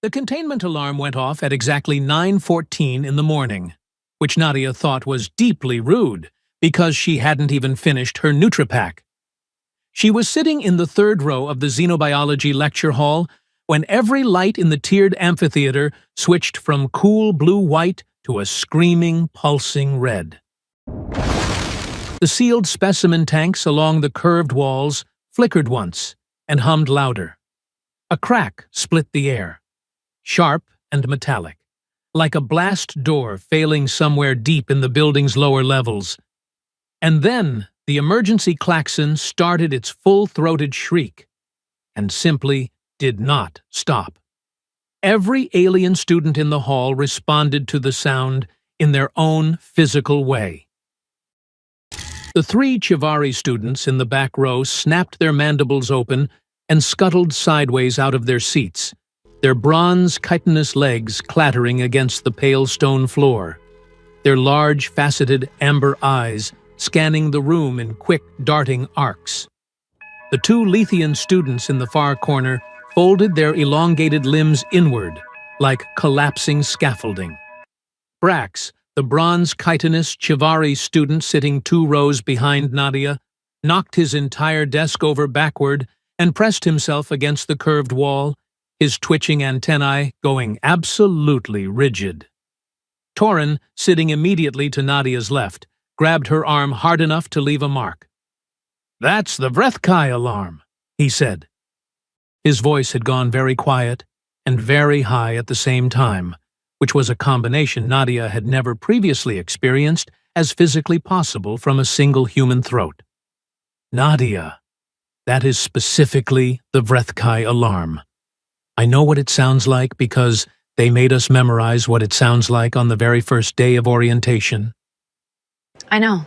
The containment alarm went off at exactly 9:14 in the morning, which Nadia thought was deeply rude because she hadn't even finished her NutriPack. She was sitting in the third row of the xenobiology lecture hall when every light in the tiered amphitheater switched from cool blue-white to a screaming, pulsing red. The sealed specimen tanks along the curved walls flickered once and hummed louder. A crack split the air, sharp and metallic, like a blast door failing somewhere deep in the building's lower levels. And then the emergency klaxon started its full-throated shriek, and simply did not stop. Every alien student in the hall responded to the sound in their own physical way. The three Chivari students in the back row snapped their mandibles open and scuttled sideways out of their seats, their bronze chitinous legs clattering against the pale stone floor, their large, faceted amber eyes scanning the room in quick, darting arcs. The two Lethean students in the far corner folded their elongated limbs inward, like collapsing scaffolding. Brax, the bronze chitinous Chivari student sitting 2 rows behind Nadia, knocked his entire desk over backward and pressed himself against the curved wall, his twitching antennae going absolutely rigid. Torin, sitting immediately to Nadia's left, grabbed her arm hard enough to leave a mark. "That's the Vrethkai alarm," he said. His voice had gone very quiet and very high at the same time, which was a combination Nadia had never previously experienced as physically possible from a single human throat. "Nadia, that is specifically the Vrethkai alarm. I know what it sounds like because they made us memorize what it sounds like on the very first day of orientation." "I know,"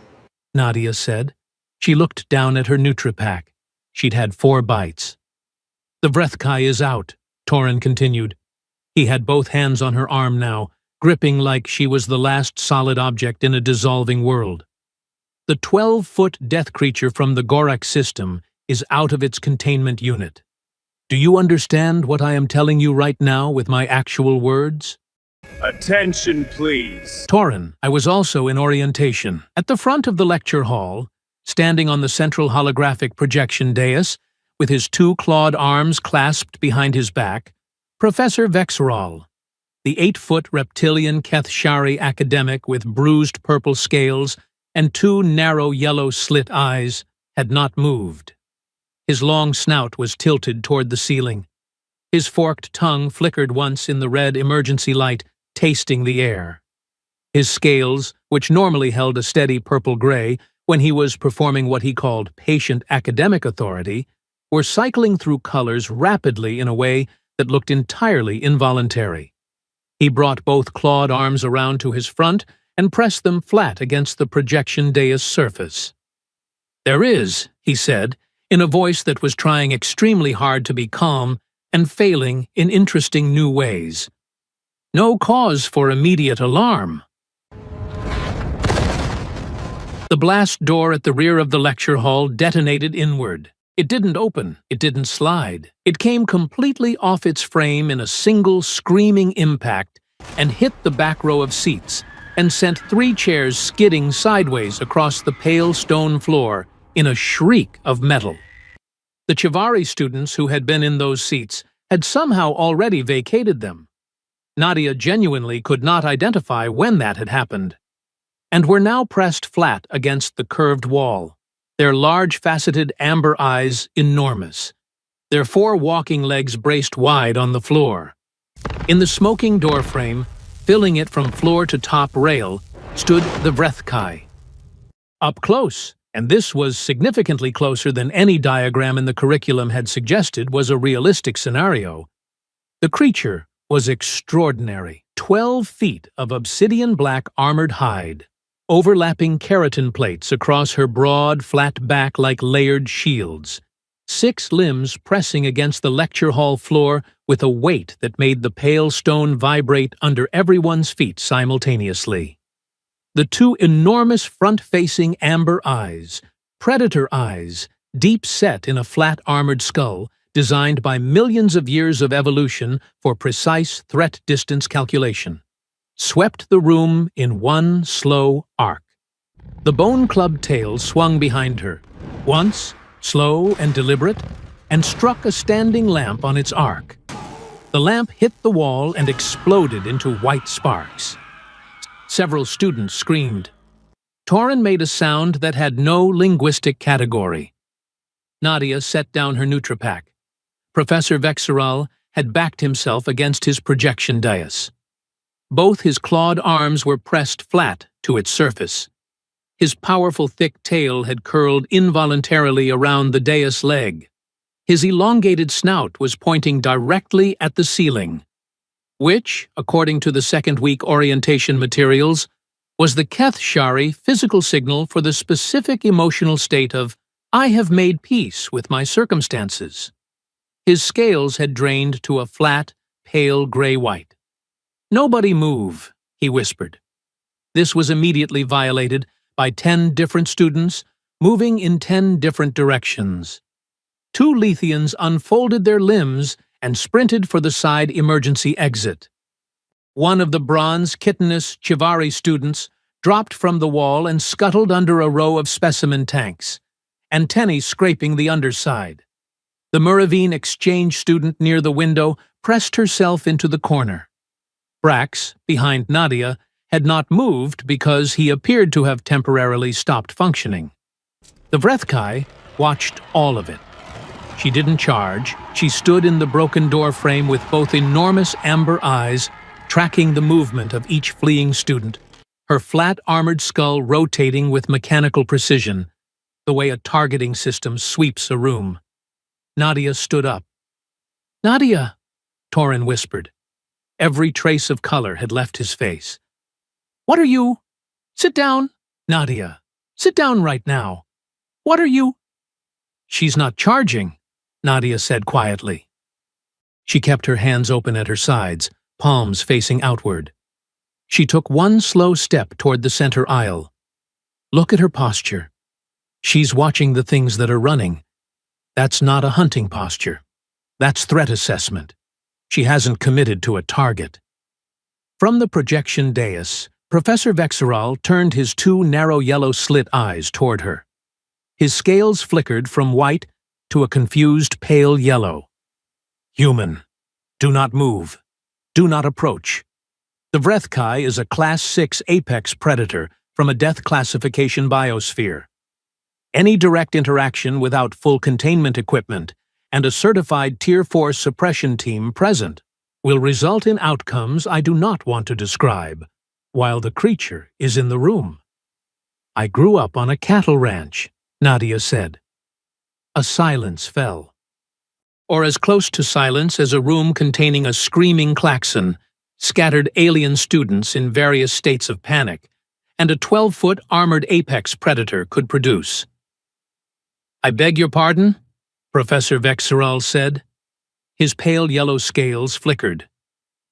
Nadia said. She looked down at her NutriPack. She'd had 4 bites. "The Vrethkai is out," Torin continued. He had both hands on her arm now, gripping like she was the last solid object in a dissolving world. "The 12-foot death creature from the Gorak system is out of its containment unit. Do you understand what I am telling you right now with my actual words?" "Attention, please." Torin, I was also in orientation. At the front of the lecture hall, standing on the central holographic projection dais, with his 2 clawed arms clasped behind his back, Professor Vexral, the 8-foot reptilian Kethshari academic with bruised purple scales and 2 narrow yellow slit eyes, had not moved. His long snout was tilted toward the ceiling. His forked tongue flickered once in the red emergency light, tasting the air. His scales, which normally held a steady purple-gray when he was performing what he called patient academic authority, were cycling through colors rapidly in a way that looked entirely involuntary. He brought both clawed arms around to his front and pressed them flat against the projection dais surface. "There is," he said, in a voice that was trying extremely hard to be calm and failing in interesting new ways, "no cause for immediate alarm." The blast door at the rear of the lecture hall detonated inward. It didn't open, it didn't slide. It came completely off its frame in a single screaming impact and hit the back row of seats and sent 3 chairs skidding sideways across the pale stone floor in a shriek of metal. The Chivari students who had been in those seats had somehow already vacated them. Nadia genuinely could not identify when that had happened, and were now pressed flat against the curved wall, their large faceted amber eyes enormous, their 4 walking legs braced wide on the floor. In the smoking doorframe, filling it from floor to top rail, stood the Vrethkai. Up close, and this was significantly closer than any diagram in the curriculum had suggested was a realistic scenario. The creature was extraordinary. 12 feet of obsidian-black armored hide, overlapping keratin plates across her broad, flat back like layered shields, 6 limbs pressing against the lecture hall floor with a weight that made the pale stone vibrate under everyone's feet simultaneously. The 2 enormous front-facing amber eyes, predator eyes, deep set in a flat armored skull, designed by millions of years of evolution for precise threat distance calculation, swept the room in one slow arc. The bone club tail swung behind her, once, slow and deliberate, and struck a standing lamp on its arc. The lamp hit the wall and exploded into white sparks. Several students screamed. Torin made a sound that had no linguistic category. Nadia set down her NutriPack. Professor Vexeral had backed himself against his projection dais. Both his clawed arms were pressed flat to its surface. His powerful thick tail had curled involuntarily around the dais leg. His elongated snout was pointing directly at the ceiling, which, according to the second-week orientation materials, was the Keth-Shari physical signal for the specific emotional state of, "I have made peace with my circumstances." His scales had drained to a flat, pale gray-white. "Nobody move," he whispered. This was immediately violated by 10 different students moving in 10 different directions. 2 Lethians unfolded their limbs and sprinted for the side emergency exit. One of the bronze chitinous Chivari students dropped from the wall and scuttled under a row of specimen tanks, antennae scraping the underside. The Muravine exchange student near the window pressed herself into the corner. Brax, behind Nadia, had not moved because he appeared to have temporarily stopped functioning. The Vrethkai watched all of it. She didn't charge. She stood in the broken door frame with both enormous amber eyes, tracking the movement of each fleeing student, her flat armored skull rotating with mechanical precision, the way a targeting system sweeps a room. Nadia stood up. "Nadia," Torin whispered. Every trace of color had left his face. "What are you?" "Sit down, Nadia. Sit down right now. What are you?" "She's not charging," Nadia said quietly. She kept her hands open at her sides, palms facing outward. She took one slow step toward the center aisle. "Look at her posture. She's watching the things that are running. That's not a hunting posture. That's threat assessment. She hasn't committed to a target." From the projection dais, Professor Vexeral turned his 2 narrow yellow slit eyes toward her. His scales flickered from white to a confused pale yellow. "Human, do not move. Do not approach. The Vrethkai is a Class 6 apex predator from a death classification biosphere. Any direct interaction without full containment equipment and a certified Tier 4 suppression team present will result in outcomes I do not want to describe, while the creature is in the room." "I grew up on a cattle ranch," Nadia said. A silence fell. Or as close to silence as a room containing a screaming klaxon, scattered alien students in various states of panic, and a 12-foot armored apex predator could produce. "I beg your pardon?" Professor Vexeral said. His pale yellow scales flickered.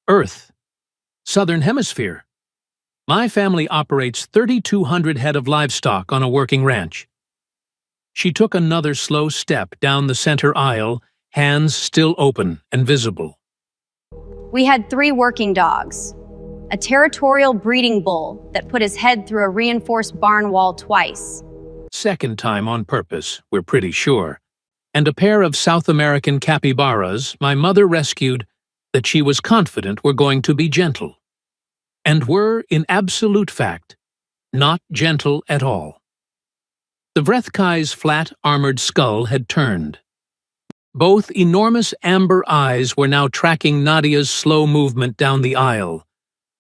"Earth. Southern Hemisphere. My family operates 3,200 head of livestock on a working ranch." She took another slow step down the center aisle, hands still open and visible. We had 3 working dogs. A territorial breeding bull that put his head through a reinforced barn wall twice. Second time on purpose, we're pretty sure. And a pair of South American capybaras my mother rescued that she was confident were going to be gentle. And were, in absolute fact, not gentle at all. The Vrethkai's flat, armored skull had turned. Both enormous amber eyes were now tracking Nadia's slow movement down the aisle,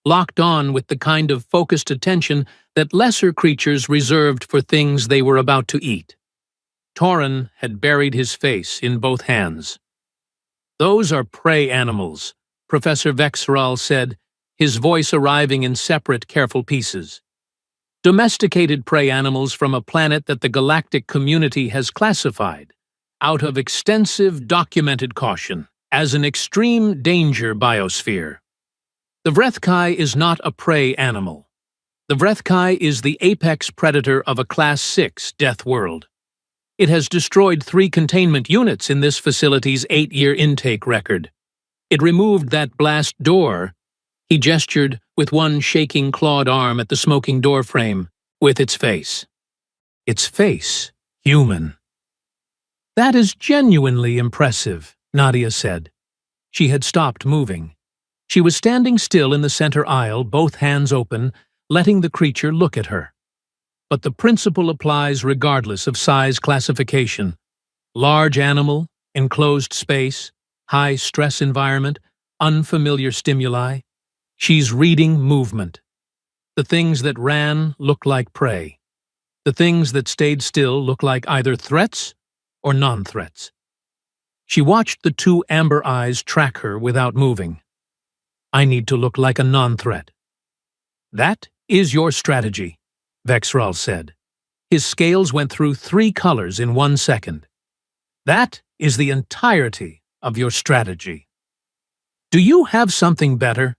locked on with the kind of focused attention that lesser creatures reserved for things they were about to eat. Torin had buried his face in both hands. "Those are prey animals," Professor Vexeral said, his voice arriving in separate, careful pieces. "Domesticated prey animals from a planet that the galactic community has classified, out of extensive documented caution, as an extreme danger biosphere. The Vrethkai is not a prey animal. The Vrethkai is the apex predator of a Class 6 death world. It has destroyed 3 containment units in this facility's 8-year intake record. It removed that blast door. He gestured with one shaking clawed arm at the smoking doorframe, with its face. Its face, human. That is genuinely impressive, Nadia said. She had stopped moving. She was standing still in the center aisle, both hands open, letting the creature look at her. But the principle applies regardless of size classification. Large animal, enclosed space, high stress environment, unfamiliar stimuli. She's reading movement. The things that ran look like prey. The things that stayed still look like either threats or non-threats. She watched the 2 amber eyes track her without moving. I need to look like a non-threat. That is your strategy, Vexral said. His scales went through 3 colors in 1 second. That is the entirety of your strategy. Do you have something better?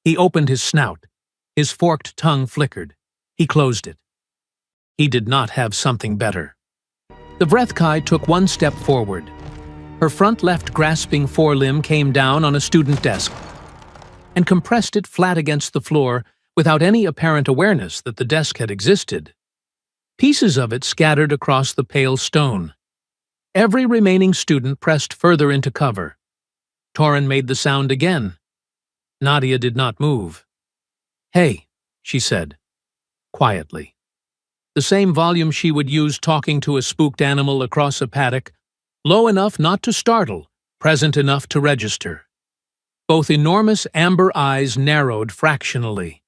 He opened his snout. His forked tongue flickered. He closed it. He did not have something better. The Vrethkai took 1 step forward. Her front left grasping forelimb came down on a student desk and compressed it flat against the floor without any apparent awareness that the desk had existed. Pieces of it scattered across the pale stone. Every remaining student pressed further into cover. Torin made the sound again. Nadia did not move. "Hey," she said, quietly. The same volume she would use talking to a spooked animal across a paddock, low enough not to startle, present enough to register. Both enormous amber eyes narrowed fractionally.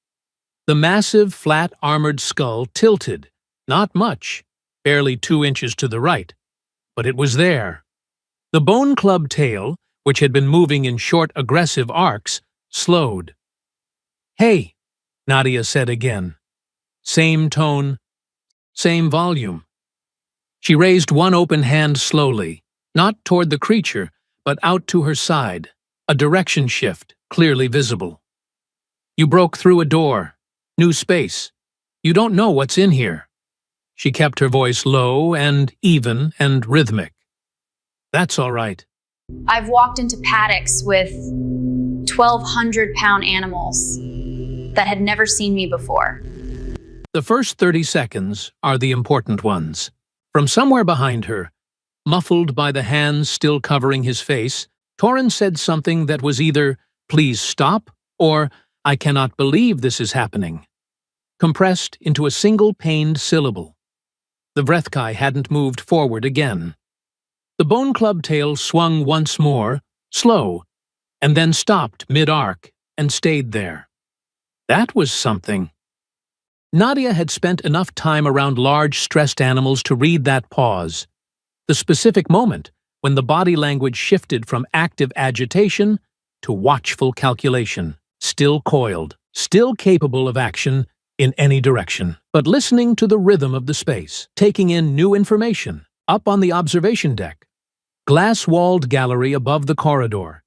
The massive, flat, armored skull tilted, not much, barely 2 inches to the right, but it was there. The bone club tail, which had been moving in short, aggressive arcs, slowed. "Hey," Nadia said again. Same tone, same volume. She raised one open hand slowly, not toward the creature, but out to her side, a direction shift clearly visible. "You broke through a door. New space. You don't know what's in here." She kept her voice low and even and rhythmic. "That's all right." I've walked into paddocks with 1,200-pound animals that had never seen me before. The first 30 seconds are the important ones. From somewhere behind her, muffled by the hands still covering his face, Torin said something that was either, "Please stop," or, "I cannot believe this is happening," compressed into a single pained syllable. The Vrethkai hadn't moved forward again. The bone club tail swung once more, slow, and then stopped mid-arc and stayed there. That was something. Nadia had spent enough time around large, stressed animals to read that pause, the specific moment when the body language shifted from active agitation to watchful calculation, still coiled, still capable of action in any direction, but listening to the rhythm of the space, taking in new information, up on the observation deck, glass-walled gallery above the corridor,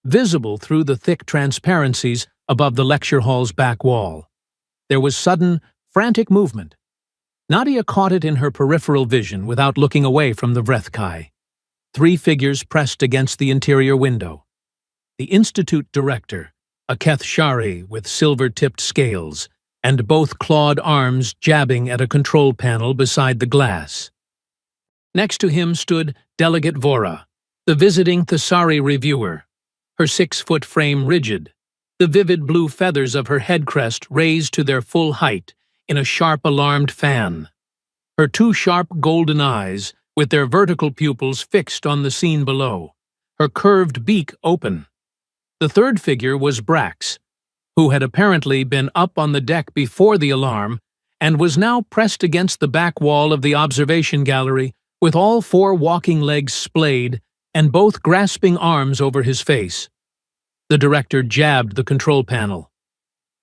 visible through the thick transparencies above the lecture hall's back wall. There was sudden, frantic movement. Nadia caught it in her peripheral vision without looking away from the Vrethkai. 3 figures pressed against the interior window. The Institute director, a Keth Shari with silver-tipped scales, and both clawed arms jabbing at a control panel beside the glass. Next to him stood Delegate Vora, the visiting Thesari reviewer, her 6-foot frame rigid, the vivid blue feathers of her head crest raised to their full height in a sharp alarmed fan. Her 2 sharp golden eyes, with their vertical pupils fixed on the scene below, her curved beak open. The 3rd figure was Brax, who had apparently been up on the deck before the alarm and was now pressed against the back wall of the observation gallery with all 4 walking legs splayed and both grasping arms over his face. The director jabbed the control panel.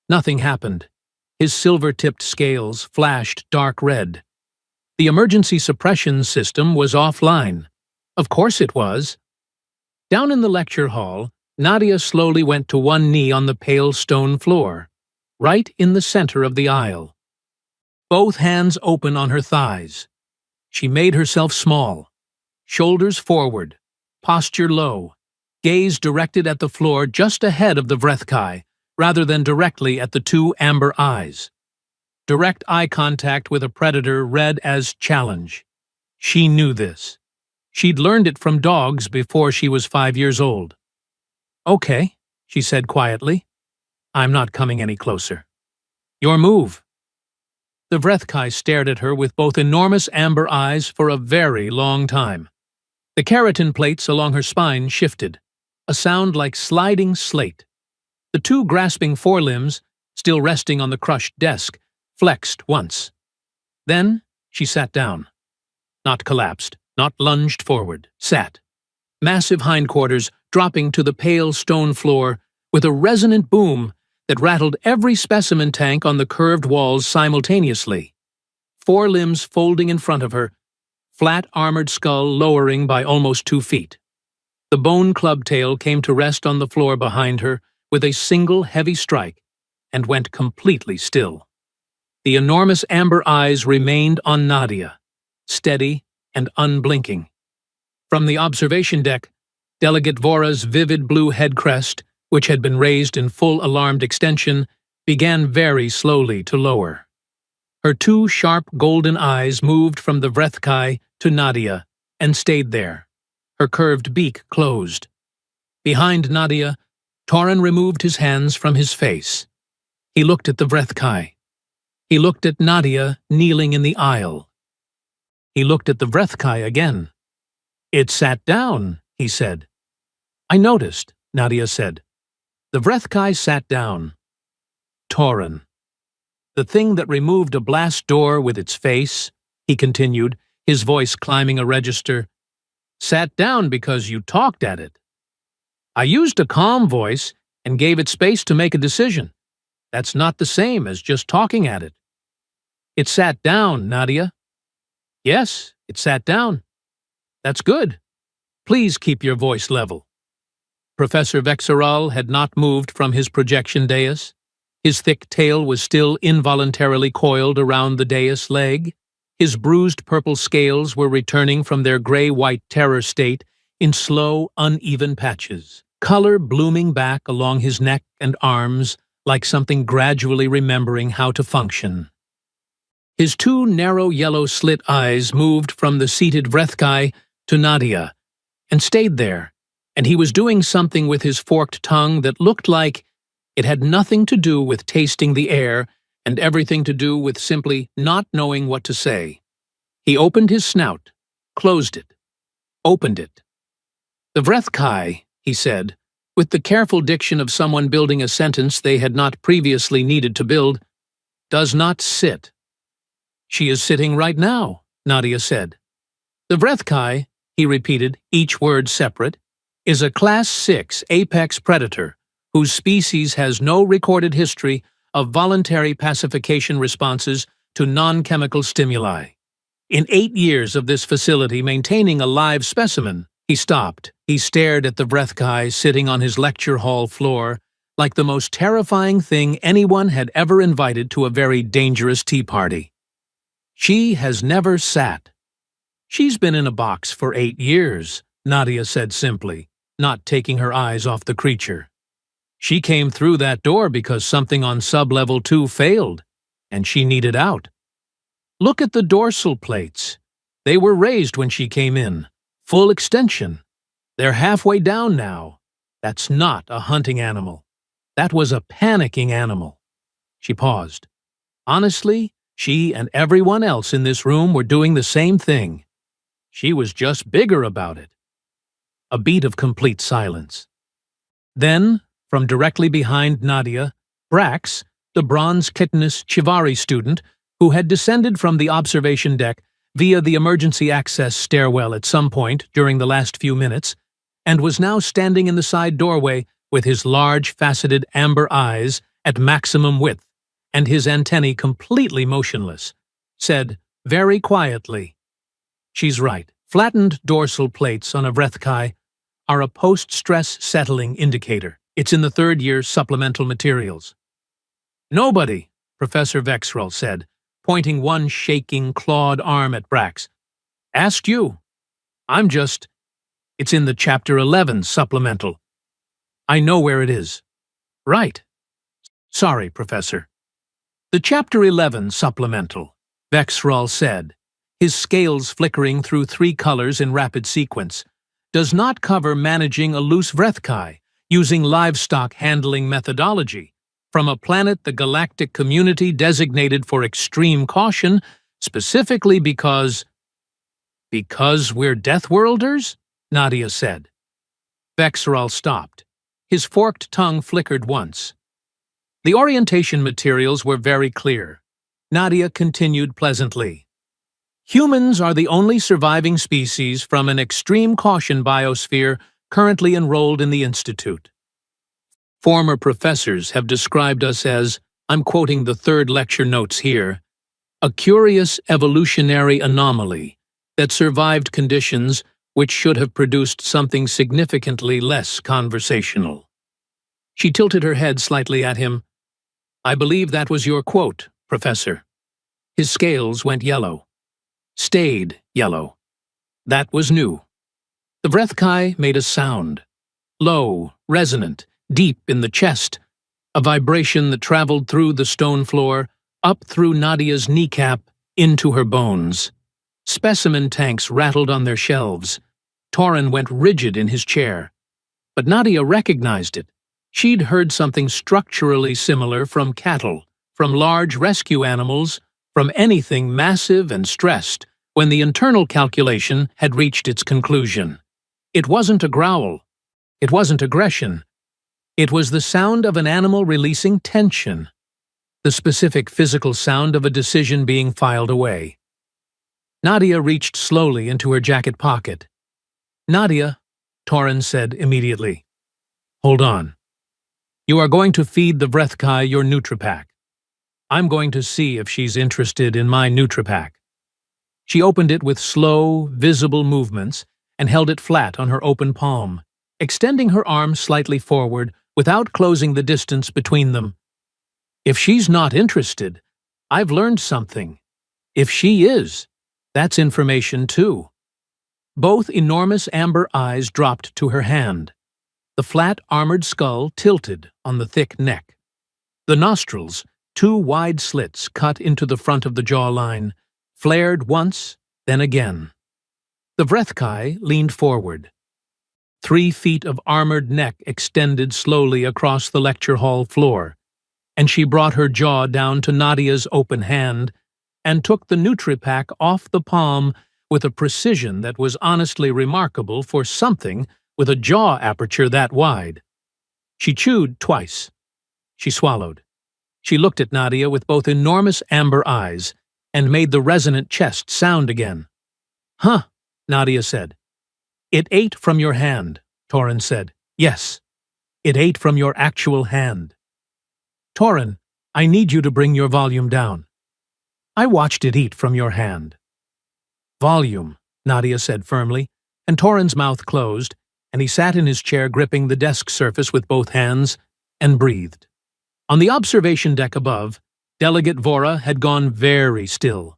Nothing happened. His silver-tipped scales flashed dark red. The emergency suppression system was offline. Of course it was. Down in the lecture hall, Nadia slowly went to one knee on the pale stone floor, right in the center of the aisle. Both hands open on her thighs. She made herself small, shoulders forward, posture low, gaze directed at the floor just ahead of the Vrethkai, rather than directly at the two amber eyes. Direct eye contact with a predator read as challenge. She knew this. She'd learned it from dogs before she was 5 years old. "Okay," she said quietly. "I'm not coming any closer." "Your move." The Vrethkai stared at her with both enormous amber eyes for a very long time. The keratin plates along her spine shifted, a sound like sliding slate. The two grasping forelimbs, still resting on the crushed desk, flexed once. Then she sat down. Not collapsed, not lunged forward, sat. Massive hindquarters dropping to the pale stone floor with a resonant boom that rattled every specimen tank on the curved walls simultaneously. Forelimbs folding in front of her, flat armored skull lowering by almost 2 feet. The bone club tail came to rest on the floor behind her with a single heavy strike and went completely still. The enormous amber eyes remained on Nadia, steady and unblinking. From the observation deck, Delegate Vora's vivid blue head crest, which had been raised in full alarmed extension, began very slowly to lower. Her two sharp golden eyes moved from the Vrethkai to Nadia and stayed there, her curved beak closed. Behind Nadia, Tauren removed his hands from his face. He looked at the Vrethkai. He looked at Nadia kneeling in the aisle. He looked at the Vrethkai again. "It sat down," he said. "I noticed," Nadia said. The Vrethkai sat down. Tauren. "The thing that removed a blast door with its face," he continued, his voice climbing a register, "sat down because you talked at it. I used a calm voice and gave it space to make a decision. That's not the same as just talking at it." "It sat down, Nadia." "Yes, it sat down." "That's good. Please keep your voice level." Professor Vexeral had not moved from his projection dais. His thick tail was still involuntarily coiled around the dais leg. His bruised purple scales were returning from their gray-white terror state in slow, uneven patches, color blooming back along his neck and arms like something gradually remembering how to function. His two narrow yellow slit eyes moved from the seated Vrethkai to Nadia and stayed there, and he was doing something with his forked tongue that looked like it had nothing to do with tasting the air and everything to do with simply not knowing what to say. He opened his snout, closed it, opened it. "The Vrethkai," he said, with the careful diction of someone building a sentence they had not previously needed to build, "does not sit." "She is sitting right now," Nadia said. "The Vrethkai," he repeated, each word separate, "is a Class 6 apex predator whose species has no recorded history of voluntary pacification responses to non-chemical stimuli. In 8 years of this facility maintaining a live specimen," he stopped. He stared at the Vrethkai sitting on his lecture hall floor like the most terrifying thing anyone had ever invited to a very dangerous tea party. "She has never sat." "She's been in a box for 8 years, Nadia said simply, not taking her eyes off the creature. "She came through that door because something on sub-level 2 failed, and she needed out. Look at the dorsal plates. They were raised when she came in, full extension. They're halfway down now. That's not a hunting animal. That was a panicking animal." She paused. Honestly, she and everyone else in this room were doing the same thing. She was just bigger about it. A beat of complete silence. Then, from directly behind Nadia, Brax, the bronze chitinous Chivari student, who had descended from the observation deck via the emergency access stairwell at some point during the last few minutes, and was now standing in the side doorway with his large, faceted amber eyes at maximum width and his antennae completely motionless, said very quietly, "She's right. Flattened dorsal plates on a Vrethkai are a post-stress settling indicator. It's in the 3rd year supplemental materials." "Nobody," Professor Vexeral said, pointing one shaking, clawed arm at Brax. Asked you. It's in the Chapter 11 supplemental. I know where it is. Right. Sorry, Professor. The Chapter 11 supplemental, Vexral said, his scales flickering through 3 colors in rapid sequence, does not cover managing a loose Vrethkai using livestock handling methodology from a planet the galactic community designated for extreme caution, specifically because we're Deathworlders? Nadia said. Vexral stopped. His forked tongue flickered once. The orientation materials were very clear. Nadia continued pleasantly. Humans are the only surviving species from an extreme caution biosphere currently enrolled in the Institute. Former professors have described us as, I'm quoting the 3rd lecture notes here, a curious evolutionary anomaly that survived conditions which should have produced something significantly less conversational. She tilted her head slightly at him. I believe that was your quote, Professor. His scales went yellow. Stayed yellow. That was new. The Vrethkai made a sound. Low, resonant, deep in the chest, a vibration that traveled through the stone floor, up through Nadia's kneecap, into her bones. Specimen tanks rattled on their shelves. Torin went rigid in his chair. But Nadia recognized it. She'd heard something structurally similar from cattle, from large rescue animals, from anything massive and stressed when the internal calculation had reached its conclusion. It wasn't a growl. It wasn't aggression. It was the sound of an animal releasing tension, the specific physical sound of a decision being filed away. Nadia reached slowly into her jacket pocket. Nadia, Torin said immediately. Hold on. You are going to feed the Vrethkai your Nutripack. I'm going to see if she's interested in my Nutripack. She opened it with slow, visible movements and held it flat on her open palm, extending her arms slightly forward without closing the distance between them. If she's not interested, I've learned something. If she is, that's information too. Both enormous amber eyes dropped to her hand. The flat armored skull tilted on the thick neck. The nostrils, 2 wide slits cut into the front of the jawline, flared once, then again. The Vrethkai leaned forward. 3 feet of armored neck extended slowly across the lecture hall floor, and she brought her jaw down to Nadia's open hand and took the Nutripack off the palm with a precision that was honestly remarkable for something with a jaw aperture that wide. She chewed twice. She swallowed. She looked at Nadia with both enormous amber eyes and made the resonant chest sound again. Huh, Nadia said. It ate from your hand, Torin said. Yes, it ate from your actual hand. Torin, I need you to bring your volume down. I watched it eat from your hand. Volume, Nadia said firmly, and Torin's mouth closed, and he sat in his chair gripping the desk surface with both hands and breathed. On the observation deck above, Delegate Vora had gone very still.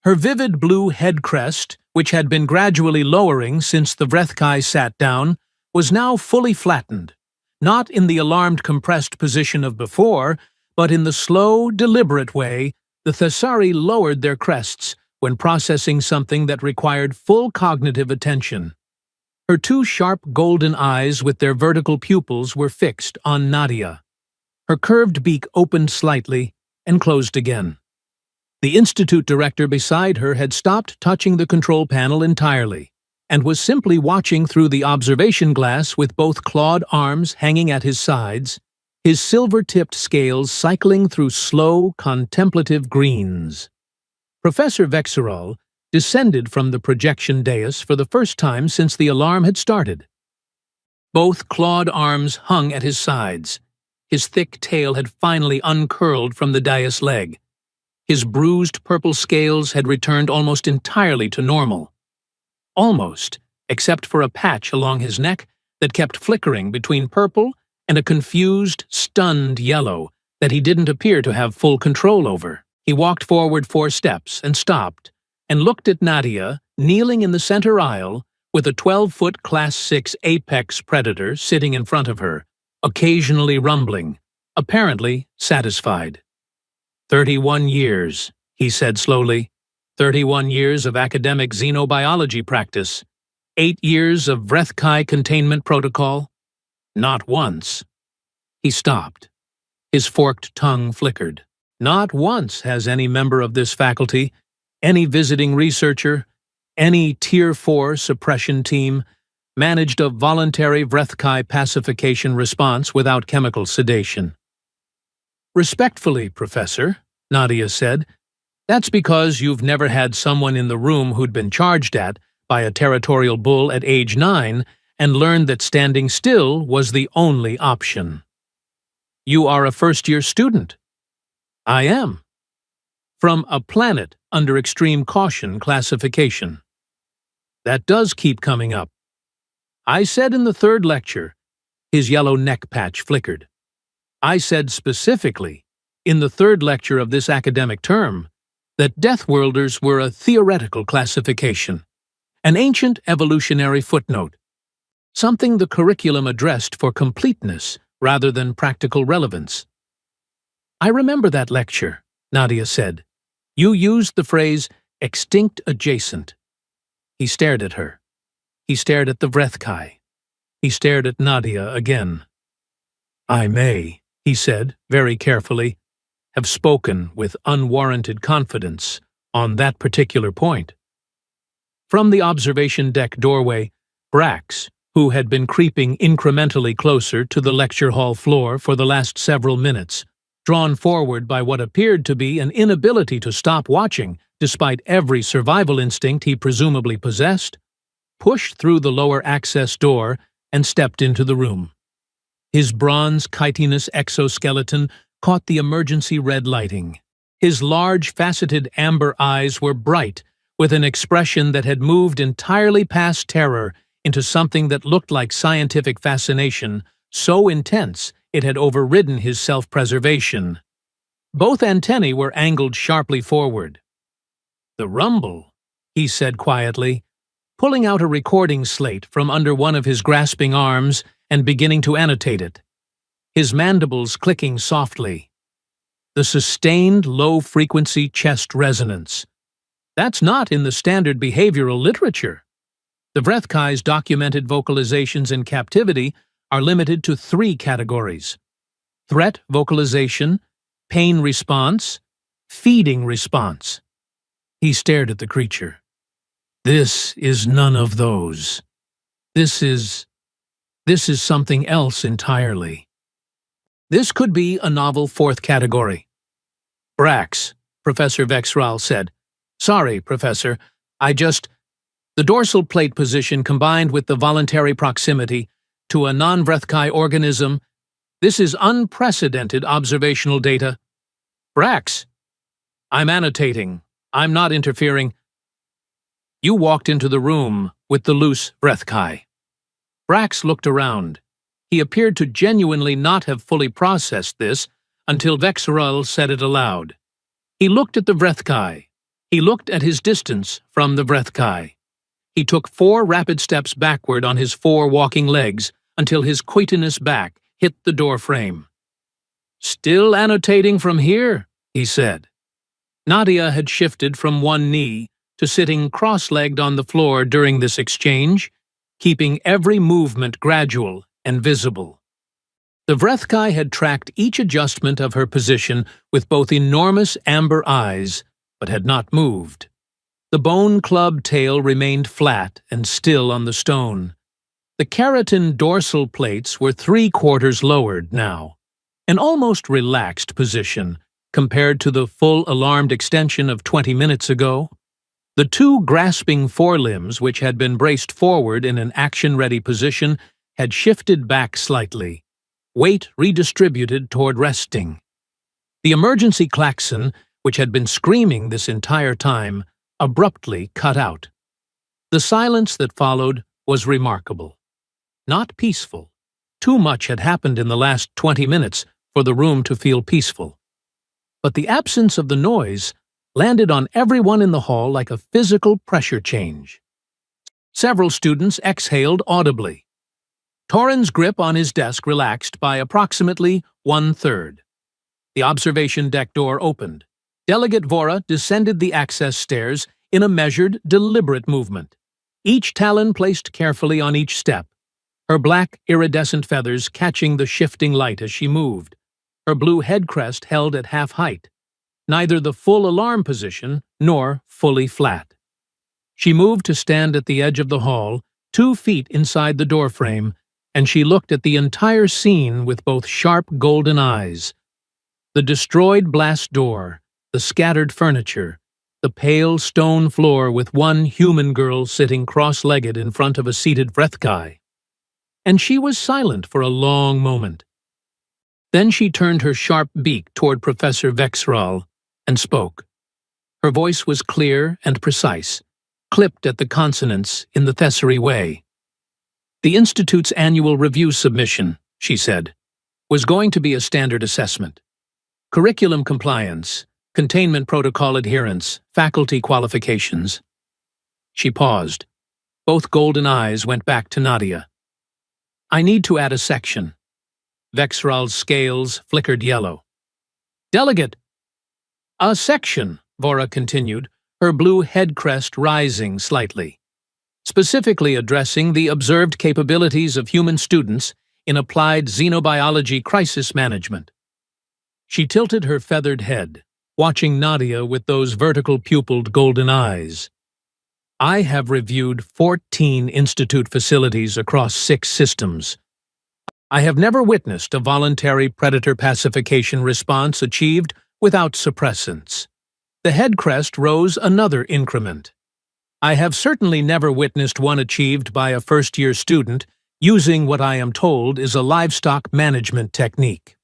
Her vivid blue head crest, which had been gradually lowering since the Vrethkai sat down, was now fully flattened, not in the alarmed compressed position of before, but in the slow, deliberate way the Thessari lowered their crests when processing something that required full cognitive attention. Her 2 sharp golden eyes with their vertical pupils were fixed on Nadia. Her curved beak opened slightly and closed again. The institute director beside her had stopped touching the control panel entirely and was simply watching through the observation glass with both clawed arms hanging at his sides, his silver-tipped scales cycling through slow, contemplative greens. Professor Vexral descended from the projection dais for the first time since the alarm had started. Both clawed arms hung at his sides. His thick tail had finally uncurled from the dais leg. His bruised purple scales had returned almost entirely to normal. Almost, except for a patch along his neck that kept flickering between purple and a confused, stunned yellow that he didn't appear to have full control over. He walked forward 4 steps and stopped, and looked at Nadia, kneeling in the center aisle, with a 12-foot Class 6 apex predator sitting in front of her, occasionally rumbling, apparently satisfied. 31 years, he said slowly. 31 years of academic xenobiology practice. 8 years of Vrethkai containment protocol. Not once. He stopped. His forked tongue flickered. Not once has any member of this faculty, any visiting researcher, any Tier 4 suppression team, managed a voluntary Vrethkai pacification response without chemical sedation. Respectfully, Professor, Nadia said, that's because you've never had someone in the room who'd been charged at by a territorial bull at age 9 and learned that standing still was the only option. You are a first-year student. I am. From a planet under extreme caution classification. That does keep coming up. I said in the third lecture, his yellow neck patch flickered. I said specifically, in the third lecture of this academic term, that Deathworlders were a theoretical classification, an ancient evolutionary footnote, something the curriculum addressed for completeness rather than practical relevance. I remember that lecture, Nadia said. You used the phrase extinct adjacent. He stared at her. He stared at the Vrethkai. He stared at Nadia again. I may, he said, very carefully, have spoken with unwarranted confidence on that particular point. From the observation deck doorway, Brax, who had been creeping incrementally closer to the lecture hall floor for the last several minutes, drawn forward by what appeared to be an inability to stop watching despite every survival instinct he presumably possessed, pushed through the lower access door and stepped into the room. His bronze chitinous exoskeleton caught the emergency red lighting. His large, faceted amber eyes were bright, with an expression that had moved entirely past terror into something that looked like scientific fascination, so intense it had overridden his self-preservation. Both antennae were angled sharply forward. The rumble, he said quietly, pulling out a recording slate from under one of his grasping arms and beginning to annotate it, his mandibles clicking softly. The sustained low-frequency chest resonance. That's not in the standard behavioral literature. The Vrethkai's documented vocalizations in captivity are limited to 3 categories: threat vocalization, pain response, feeding response. He stared at the creature. This is none of those. This is something else entirely. This could be a novel 4th category. Brax, Professor Vexral said. Sorry, Professor, the dorsal plate position combined with the voluntary proximity to a non-Vrethkai organism, this is unprecedented observational data. Brax, I'm annotating. I'm not interfering. You walked into the room with the loose Vrethkai. Brax looked around. He appeared to genuinely not have fully processed this until Vexral said it aloud. He looked at the Vrethkai. He looked at his distance from the Vrethkai. He took 4 rapid steps backward on his 4 walking legs until his chitinous back hit the door frame. Still annotating from here, he said. Nadia had shifted from one knee to sitting cross-legged on the floor during this exchange, keeping every movement gradual and visible. The Vrethkai had tracked each adjustment of her position with both enormous amber eyes, but had not moved. The bone club tail remained flat and still on the stone. The keratin dorsal plates were 3/4 lowered now, an almost relaxed position compared to the full alarmed extension of 20 minutes ago. The 2 grasping forelimbs, which had been braced forward in an action-ready position, had shifted back slightly, weight redistributed toward resting. The emergency klaxon, which had been screaming this entire time, abruptly cut out. The silence that followed was remarkable. Not peaceful. Too much had happened in the last 20 minutes for the room to feel peaceful. But the absence of the noise landed on everyone in the hall like a physical pressure change. Several students exhaled audibly. Torin's grip on his desk relaxed by approximately 1/3. The observation deck door opened. Delegate Vora descended the access stairs in a measured, deliberate movement, each talon placed carefully on each step, her black, iridescent feathers catching the shifting light as she moved, her blue head crest held at half height, neither the full alarm position nor fully flat. She moved to stand at the edge of the hall, 2 feet inside the doorframe, and she looked at the entire scene with both sharp golden eyes. The destroyed blast door, the scattered furniture, the pale stone floor with one human girl sitting cross-legged in front of a seated Vrethkai. And she was silent for a long moment. Then she turned her sharp beak toward Professor Vexral and spoke. Her voice was clear and precise, clipped at the consonants in the Thessary way. The Institute's annual review submission, she said, was going to be a standard assessment. Curriculum compliance, containment protocol adherence, faculty qualifications. She paused. Both golden eyes went back to Nadia. I need to add a section. Vexral's scales flickered yellow. Delegate! A section, Vora continued, her blue head crest rising slightly, specifically addressing the observed capabilities of human students in applied xenobiology crisis management. She tilted her feathered head, watching Nadia with those vertical-pupiled golden eyes. I have reviewed 14 Institute facilities across 6 systems. I have never witnessed a voluntary predator pacification response achieved without suppressants. The head crest rose another increment. I have certainly never witnessed one achieved by a first-year student using what I am told is a livestock management technique.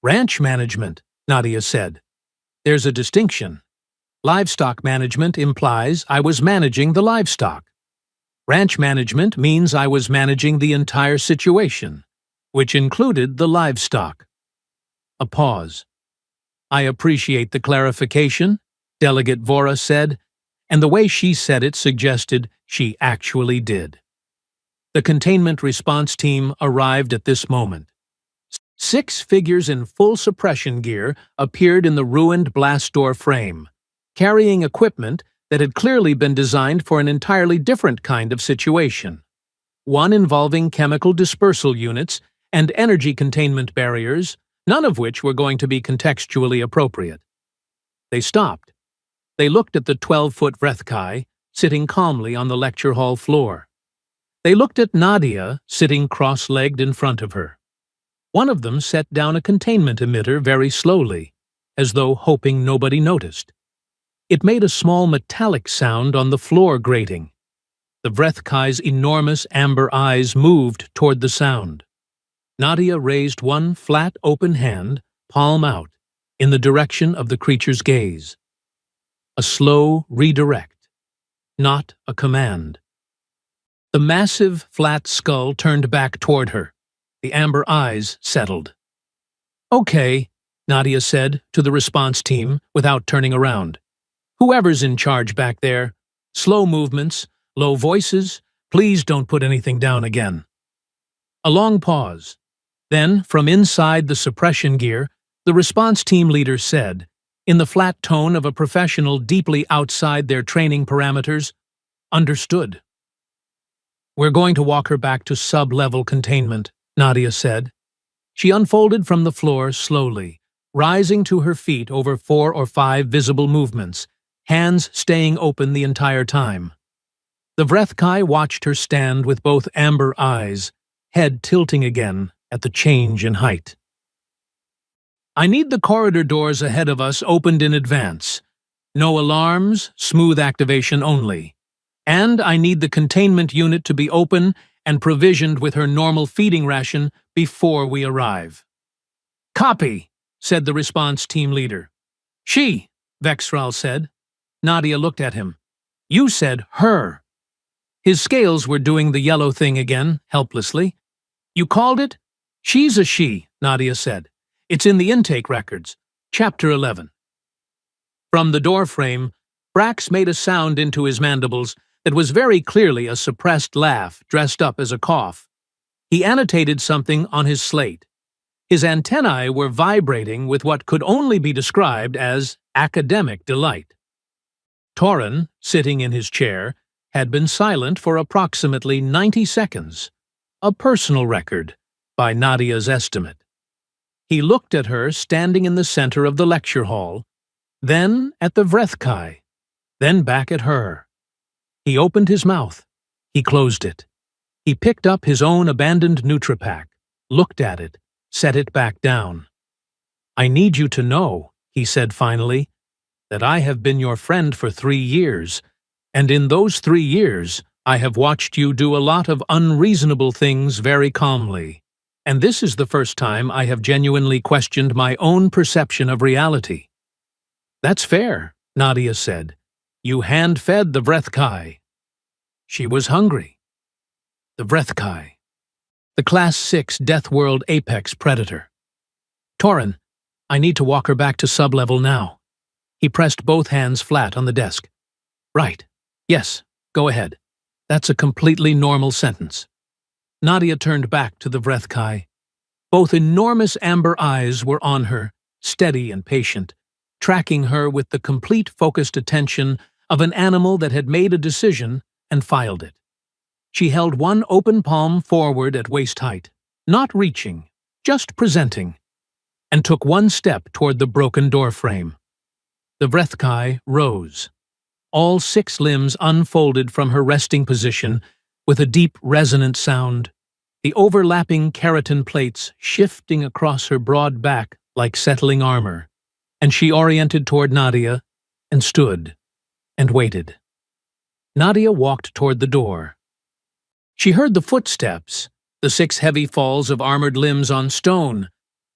Ranch management, Nadia said. There's a distinction. Livestock management implies I was managing the livestock. Ranch management means I was managing the entire situation, which included the livestock. A pause. I appreciate the clarification, Delegate Vora said, and the way she said it suggested she actually did. The containment response team arrived at this moment. 6 figures in full suppression gear appeared in the ruined blast door frame, carrying equipment that had clearly been designed for an entirely different kind of situation, one involving chemical dispersal units and energy containment barriers, none of which were going to be contextually appropriate. They stopped. They looked at the 12-foot Vrethkai, sitting calmly on the lecture hall floor. They looked at Nadia, sitting cross-legged in front of her. One of them set down a containment emitter very slowly, as though hoping nobody noticed. It made a small metallic sound on the floor grating. The Vrethkai's enormous amber eyes moved toward the sound. Nadia raised one flat, open hand, palm out, in the direction of the creature's gaze. A slow redirect, not a command. The massive, flat skull turned back toward her. The amber eyes settled. Okay, Nadia said to the response team without turning around. Whoever's in charge back there, slow movements, low voices, please don't put anything down again. A long pause. Then, from inside the suppression gear, the response team leader said, in the flat tone of a professional deeply outside their training parameters, understood. We're going to walk her back to sub-level containment, Nadia said. She unfolded from the floor slowly, rising to her feet over 4 or 5 visible movements, hands staying open the entire time. The Vrethkai watched her stand with both amber eyes, head tilting again at the change in height. I need the corridor doors ahead of us opened in advance. No alarms, smooth activation only. And I need the containment unit to be open and provisioned with her normal feeding ration before we arrive. Copy, said the response team leader. She, Vexral said. Nadia looked at him. You said her. His scales were doing the yellow thing again, helplessly. You called it? She's a she, Nadia said. It's in the intake records. Chapter 11. From the doorframe, Brax made a sound into his mandibles that was very clearly a suppressed laugh dressed up as a cough. He annotated something on his slate. His antennae were vibrating with what could only be described as academic delight. Torin, sitting in his chair, had been silent for approximately 90 seconds, a personal record, by Nadia's estimate. He looked at her standing in the center of the lecture hall, then at the Vrethkai, then back at her. He opened his mouth. He closed it. He picked up his own abandoned Nutripack, looked at it, set it back down. "I need you to know," he said finally, "that I have been your friend for 3 years, and in those 3 years I have watched you do a lot of unreasonable things very calmly, and this is the first time I have genuinely questioned my own perception of reality." "That's fair," Nadia said. "You hand-fed the Vrethkai." She was hungry. The Vrethkai. The Class 6 Deathworld apex predator. "Torin, I need to walk her back to sub-level now." He pressed both hands flat on the desk. "Right. Yes, go ahead. That's a completely normal sentence." Nadia turned back to the Vrethkai. Both enormous amber eyes were on her, steady and patient, tracking her with the complete focused attention of an animal that had made a decision and filed it. She held one open palm forward at waist height, not reaching, just presenting, and took one step toward the broken doorframe. The Vrethkai rose. All 6 limbs unfolded from her resting position with a deep resonant sound, the overlapping keratin plates shifting across her broad back like settling armor, and she oriented toward Nadia and stood and waited. Nadia walked toward the door. She heard the footsteps, the 6 heavy falls of armored limbs on stone,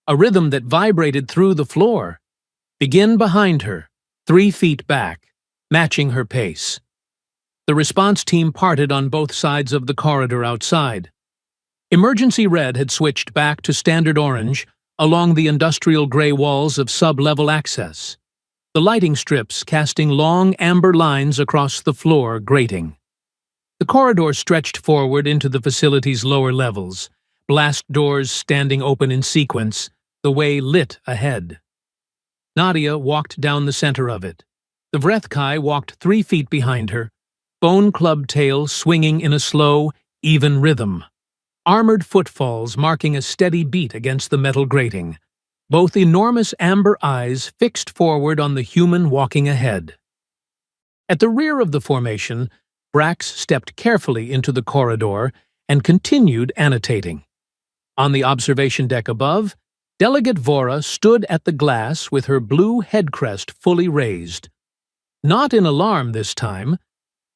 a rhythm that vibrated through the floor, begin behind her, 3 feet back, matching her pace. The response team parted on both sides of the corridor outside. Emergency Red had switched back to Standard Orange along the industrial gray walls of sub-level access, the lighting strips casting long amber lines across the floor grating. The corridor stretched forward into the facility's lower levels, blast doors standing open in sequence, the way lit ahead. Nadia walked down the center of it. The Vrethkai walked 3 feet behind her, bone club tail swinging in a slow, even rhythm. Armored footfalls marking a steady beat against the metal grating, both enormous amber eyes fixed forward on the human walking ahead. At the rear of the formation, Brax stepped carefully into the corridor and continued annotating. On the observation deck above, Delegate Vora stood at the glass with her blue head crest fully raised. Not in alarm this time,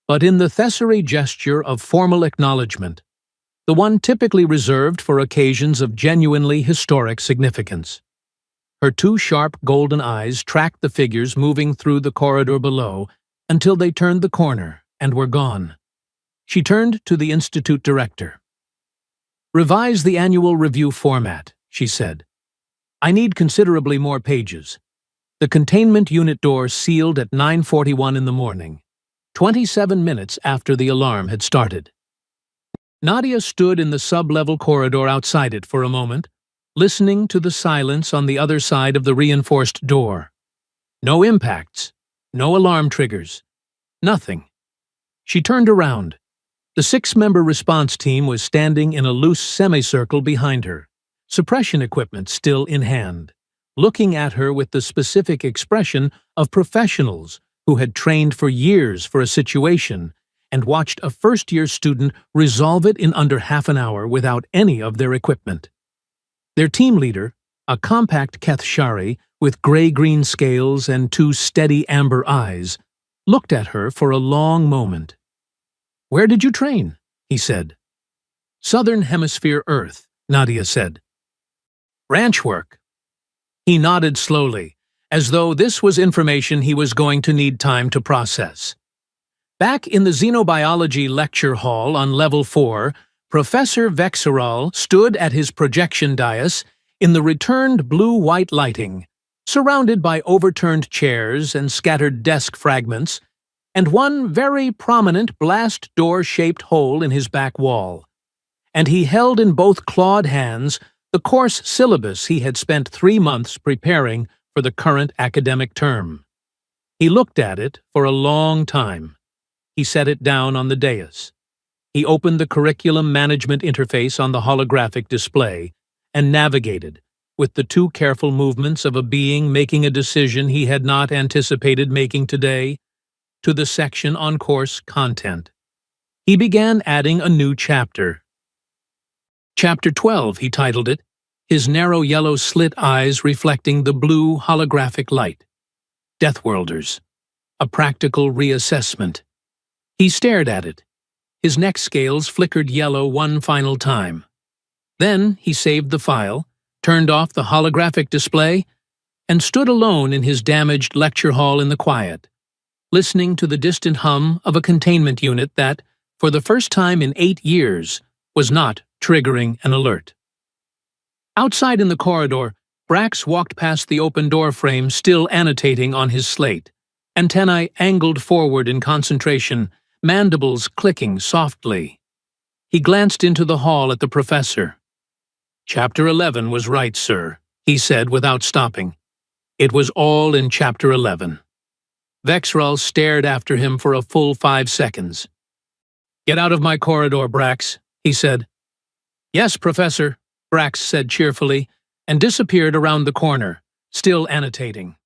but in the Thessery gesture of formal acknowledgement, the one typically reserved for occasions of genuinely historic significance. Her 2 sharp golden eyes tracked the figures moving through the corridor below until they turned the corner and were gone. She turned to the Institute director. "Revise the annual review format," she said. "I need considerably more pages." The containment unit door sealed at 9:41 in the morning, 27 minutes after the alarm had started. Nadia stood in the sub-level corridor outside it for a moment, listening to the silence on the other side of the reinforced door. No impacts, no alarm triggers, nothing. She turned around. The 6-member response team was standing in a loose semicircle behind her, suppression equipment still in hand, looking at her with the specific expression of professionals who had trained for years for a situation and watched a first-year student resolve it in under half an hour without any of their equipment. Their team leader, a compact Kethshari with gray-green scales and 2 steady amber eyes, looked at her for a long moment. "Where did you train?" he said. "Southern Hemisphere Earth," Nadia said. "Ranch work." He nodded slowly, as though this was information he was going to need time to process. Back in the xenobiology lecture hall on level 4, Professor Vexeral stood at his projection dais in the returned blue-white lighting, surrounded by overturned chairs and scattered desk fragments, and one very prominent blast door-shaped hole in his back wall. And he held in both clawed hands the course syllabus he had spent 3 months preparing for the current academic term. He looked at it for a long time. He set it down on the dais. He opened the curriculum management interface on the holographic display and navigated, with the too careful movements of a being making a decision he had not anticipated making today, to the section on course content. He began adding a new chapter. Chapter 12, he titled it, his narrow yellow slit eyes reflecting the blue holographic light. Deathworlders, a practical reassessment. He stared at it. His neck scales flickered yellow one final time. Then he saved the file, turned off the holographic display, and stood alone in his damaged lecture hall in the quiet, listening to the distant hum of a containment unit that, for the first time in 8 years, was not triggering an alert. Outside in the corridor, Brax walked past the open door frame still annotating on his slate, antennae angled forward in concentration, mandibles clicking softly. He glanced into the hall at the professor. "Chapter 11 was right, sir," he said without stopping. It was all in Chapter 11. Vexral stared after him for a full 5 seconds. "Get out of my corridor, Brax," he said. "Yes, Professor," Brax said cheerfully, and disappeared around the corner, still annotating.